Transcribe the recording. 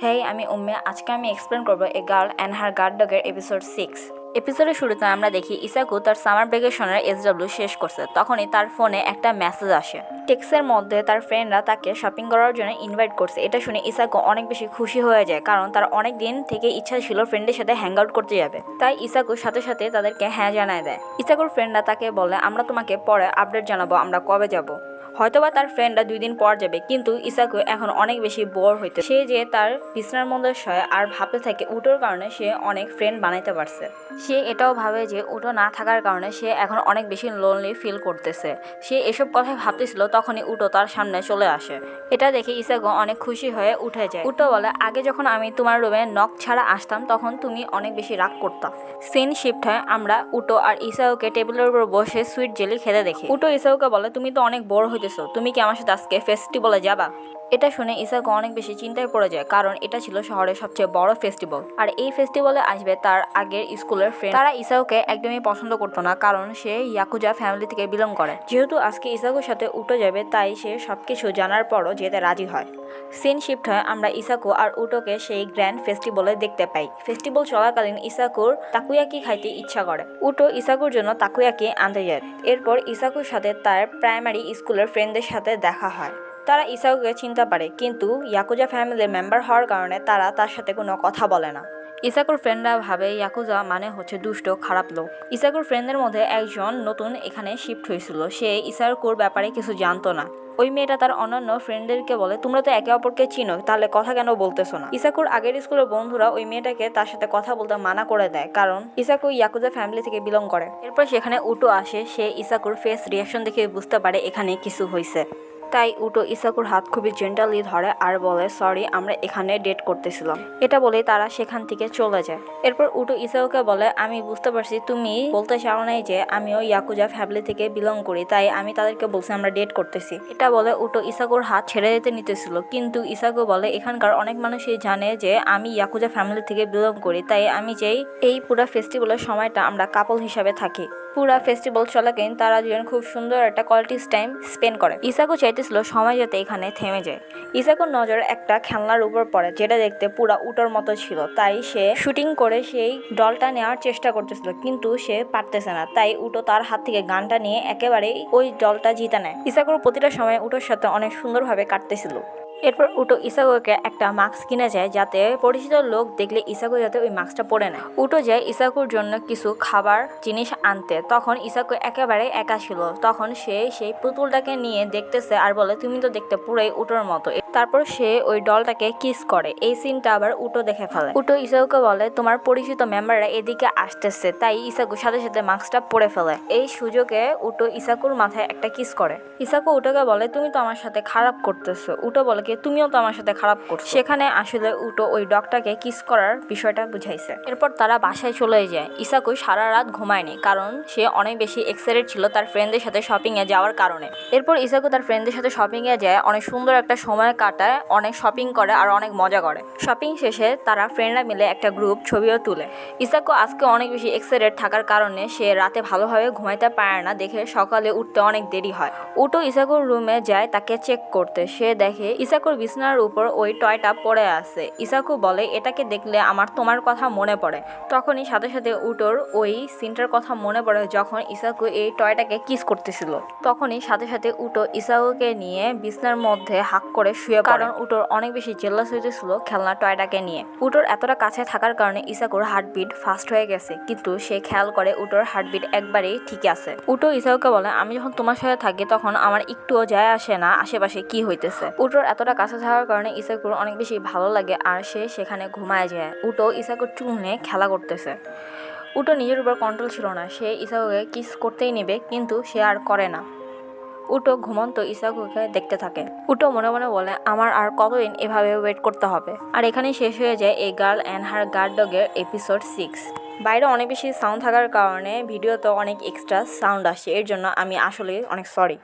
হেই, আমি উম্মে। আজকে আমি এক্সপ্লেন করব a girl and her guard ডগের এপিসোড 6। এপিসোডের শুরুতে আমরা দেখি ইসাকু তার সামার ভ্যাকেশনের এসডব্লিউ শেষ করছে। তখনই তার ফোনে একটা মেসেজ আসে। টেক্সের মধ্যে তার ফ্রেন্ডরা তাকে শপিং করার জন্য ইনভাইট করছে। এটা শুনে ইসাকু অনেক বেশি খুশি হয়ে যায়, কারণ তার অনেক দিন থেকে ইচ্ছা ছিল ফ্রেন্ডের সাথে হ্যাং আউট করতে যাবে। তাই ইসাকু সাথে সাথে তাদেরকে হ্যাঁ জানায় দেয়। ইসাকুর ফ্রেন্ডরা তাকে বলে, আমরা তোমাকে পরে আপডেট জানাবো আমরা কবে যাব। হয়তোবা তার ফ্রেন্ডরা 2 দিন পর যাবে, কিন্তু ইসাকু এখন অনেক বেশি বোর হইতে। সে যে তার বিছনার মধ্যে শয়ে আর ভাবতে থাকে উটোর কারণে সে অনেক ফ্রেন্ড বানাইতে পারছে। সে এটাও ভাবে যে উটো না থাকার কারণে সে এখন অনেক বেশি লোনলি ফিল করতেছে। সে এসব কথাই ভাবতেছিল, তখনই উটো তার সামনে চলে আসে। এটা দেখে ইসাকু অনেক খুশি হয়ে উঠে যায়। উটো বলে, আগে যখন আমি তোমার রুমে নক ছাড়া আসতাম তখন তুমি অনেক বেশি রাগ করতা। সিন শিফট হয়, আমরা উটো আর ইসাকুকে টেবিলের উপর বসে সুইট জেলি খেতে দেখি। উটো ইসাকুকে বলে, তুমি তো অনেক বোর হইতেছো, তুমি কি আমার সাথে আজকে ফেস্টিভ্যালে যাবা? এটা শুনে ইসাকু অনেক বেশি চিন্তায় পড়ে যায়, কারণ এটা ছিল শহরের সবচেয়ে বড় ফেস্টিভ্যাল। আর এই ফেস্টিভ্যালে আসবে তার আগের স্কুলের ফ্রেন্ড। তারা ইসাকুকে একদমই পছন্দ করতো না, কারণ সে ইয়াকুজা ফ্যামিলি থেকে বিলং করে। যেহেতু আজকে ইসাকুর সাথে উটো যাবে, তাই সে সবকিছু জানার পরও যেতে রাজি হয়। সিন শিফট হয়, আমরা ইসাকু আর উটোকে সেই গ্র্যান্ড ফেস্টিভ্যালে দেখতে পাই। ফেস্টিভ্যাল চলাকালীন ইসাকুর তাকুয়াকি খাইতে ইচ্ছা করে। উটো ইসাকুর জন্য তাকুয়াকি আনতে যায়। এরপর ইসাকুর সাথে তার প্রাইমারি স্কুলের ফ্রেন্ডদের সাথে দেখা হয়। তারা ইসাকুকে চিনতে পারে, কিন্তু ইয়াকুজা ফ্যামিলির মেম্বার হওয়ার কারণে তারা তার সাথে কোনো কথা বলে না। ইসাকুর ফ্রেন্ডরা ভাবে ইয়াকুজা মানে হচ্ছে দুষ্ট খারাপ লোক। ইসাকুর ফ্রেন্ডদের মধ্যে একজন নতুন এখানে শিফট হয়েছিল। সে ইসাকুর ব্যাপারে কিছু জানতো না। ওই মেয়েটা তার অন্যান্য ফ্রেন্ডদেরকে বলে, তোমরা তো একে অপরকে চিনো, তাহলে কথা কেন বলতেছো না? ইসাকুর আগের স্কুলের বন্ধুরা ওই মেয়েটাকে তার সাথে কথা বলতে মানা করে দেয়, কারণ ইসাকু ইয়াকুজা ফ্যামিলি থেকে বিলং করে। এরপর সেখানে উটো আসে। সে ইসাকুর ফেস রিয়াকশন দেখে বুঝতে পারে এখানে কিছু হয়েছে। তাই উটো ইসাকুর হাত খুবই জেন্টালি ধরে আর বলে, সরি, আমরা এখানে ডেট করতেছিলাম। এটা বলে তারা সেখান থেকে চলে যায়। এরপর উটো ইসাকুকে বলে, আমি বুঝতে পারছি তুমি বলতে চাও নাই যে আমিও ইয়াকুজা ফ্যামিলি থেকে বিলং করি, তাই আমি তাদেরকে বলছি আমরা ডেট করতেছি। এটা বলে উটো ইসাকুর হাত ছেড়ে দিতে নিতেছিল, কিন্তু ইসাকু বলে, এখানকার অনেক মানুষই জানে যে আমি ইয়াকুজা ফ্যামিলি থেকে বিলং করি, তাই আমি চাই এই পুরো ফেস্টিভ্যালের সময়টা আমরা কাপল হিসাবে থাকি। পুরা ফেস্টিভ্যাল চলাকালীন তারা দুজন খুব সুন্দর একটা কোয়ালিটি টাইম স্পেন্ড করে। ইসাকু চাইতেছিল সময় যাতে এখানে থেমে যায়। ইসাকুর নজর একটা খেলনার উপর পড়ে, যেটা দেখতে পুরা উটোর মতো ছিল। তাই সে শুটিং করে সেই ডলটা নেওয়ার চেষ্টা করতেছিল, কিন্তু সে পারতেছে না। তাই উটো তার হাত থেকে গানটা নিয়ে একেবারেই ওই ডলটা জিতে নেয়। ইসাকুর প্রতিটা সময় উটোর সাথে অনেক সুন্দরভাবে কাটতেছিল। এরপর উটো ইসাকুকে একটা মাস্ক কিনে যায়, যাতে পরিচিত লোক দেখলে ইসাকু যাতে ওই মাস্কটা পরে নেয়। উটো যায় ইসাকুর জন্য কিছু খাবার জিনিস আনতে। তখন ইসাকু একেবারে একা ছিল। তখন সে সেই পুতুলটাকে নিয়ে দেখতেছে আর বলে, তুমি তো দেখতে পুরাই উটোর মতো। তারপর সে ওই ডলটাকে কিস করে। এই সিনটা আবার উটো দেখে ফেলে। উটো ইসাকুকে বলে, তোমার পরিচিত মেম্বাররা এদিকে আসতেছে। তাই ইসাকু সাথে সাথে মাস্কটা পরে ফেলে। এই সুযোগে উটো ইসাকুর মাথায় একটা কিস করে। ইসাকু উটোকে বলে, তুমি তো আমার সাথে খারাপ করতেছো। উটো বলে, তুমিও তো আমার সাথে খারাপ করছো। সেখানে আসলে উটো ওই ডগটাকে কিস করার বিষয়টা বুঝাইছে। এরপর তারা বাসায় চলে যায়। ইসাকু সারা রাত ঘুমায়নি, কারণ সে অনেক বেশি এক্সাইটেড ছিল তার ফ্রেন্ডদের সাথে শপিং এ যাওয়ার কারণে। এরপর ইসাকু তার ফ্রেন্ডদের সাথে শপিং এ যায়, অনেক সুন্দর একটা সময় কাটায়, অনেক শপিং করে আর অনেক মজা করে। শপিং শেষে তারা ফ্রেন্ডরা মিলে একটা গ্রুপ ছবিও তুলে। ইসাকু আজকে অনেক বেশি এক্সাইটেড থাকার কারণে সে রাতে ভালোভাবে ঘুমাইতে পারে না, দেখে সকালে উঠতে অনেক দেরি হয়। উটো ইসাকুর রুমে যায় তাকে চেক করতে। সে দেখে ইসাকুর বিছানার উপর ওই টয়টা পড়ে আছে। ইসাকু বলে, এটাকে দেখলে আমার তোমার কথা মনে পড়ে। তখনই সাথে সাথে উটোর ওই সিনটার কথা মনে পড়ে যখন ইসাকু এই টয়টাকে কিস করতেছিল। তখনই সাথে সাথে উটো ইসাকুকে নিয়ে বিছানার মধ্যে হাক করে শুয়ে পড়ে, কারণ উটোর অনেক বেশি জেলাস হইতেছিল খেলনা টয়টাকে নিয়ে। উটোর এতটা কাছে থাকার কারণে ইসাকুর হার্টবিট ফাস্ট হয়ে গেছে, কিন্তু সে খেয়াল করে উটোর হার্টবিট একবারেই ঠিক আছে। উটো ইসাকুকে বলে, আমি যখন তোমার সাথে থাকি তখন আমার একটুও যায় আসে না আশেপাশে কি হইতেছে। উটোর এতটা কাছে থাকার কারণে ইসাকুর অনেক বেশি ভালো লাগে আর সে সেখানে ঘুমায় যায়। উটো ইসাকুর চুল নিয়ে খেলা করতেছে। উটো নিজের উপর কন্ট্রোল ছিল না, সে ইসাকুকে কিস করতেই নেবে, কিন্তু সে আর করে না। উটো ঘুমন্ত ইসাকুকে দেখতে থাকে। উটো মনে মনে বলে, আমার আর কতদিন এভাবে ওয়েট করতে হবে। আর এখানেই শেষ হয়ে যায় a girl and her guard ডগের এপিসোড 6। বাইরে অনেক বেশি সাউন্ড থাকার কারণে ভিডিওতে অনেক এক্সট্রা সাউন্ড আসে, এর জন্য আমি আসলে অনেক সরি।